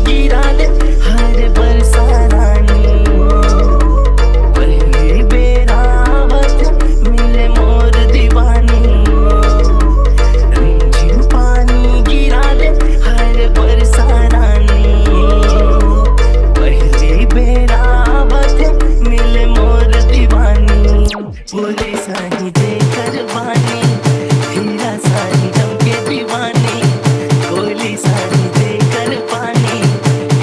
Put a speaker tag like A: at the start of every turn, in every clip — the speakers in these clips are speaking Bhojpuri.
A: गिरा दे हर बरसा रानी। पहली बेरावत मिले मोर दीवानी, रिमझिम पानी गिरा दे हर बरसा रानी। पहली बेरावत मिले मोर दीवानी, बोले साही देकर बानी, हीरा साही चमके दीवानी। बोली साही देकर पानी,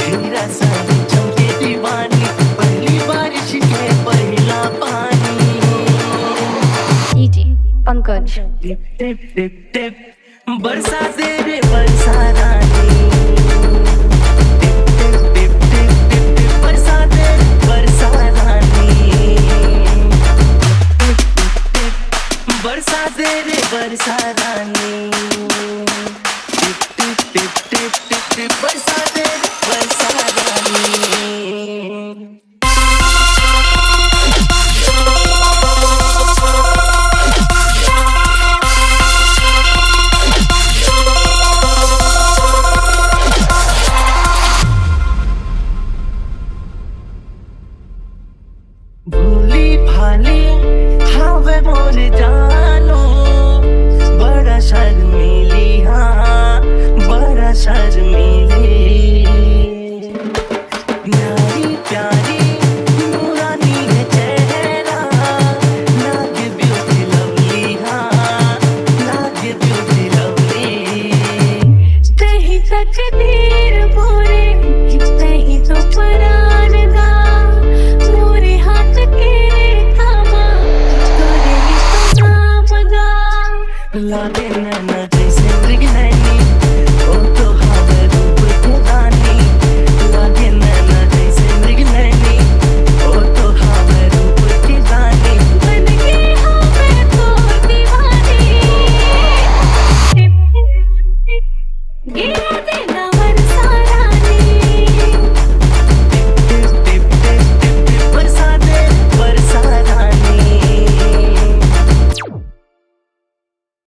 A: हीरा साही चमके दीवानी। पहली बारिश के पहला पानी।
B: डीजे पंकज।
A: टिप टिप टिप टिप बरसा दे रे बरसा रानी। टिप टिप टिप टिप टिप टिप बरसा दे बरसा रानी। बरसा दे रे बरसा रानी। टिप टिप टिप टिप टिप टिप बरसा दे बरसा रानी। भूली भाली हावे मोर जानो, बड़ा शर्मीली हाँ बड़ा शर्मीली। प्यारी प्यारी नूरानी है चेहरा, लागे ब्यूटी लवली हाँ लागे ब्यूटी लवली।
B: कहीं तकदीर मोरे, कहीं तो परान दा, मोरे हाथ के थामा, तोरे ही तो नाम दा।
A: लागे नैना जैसे मृग नैना,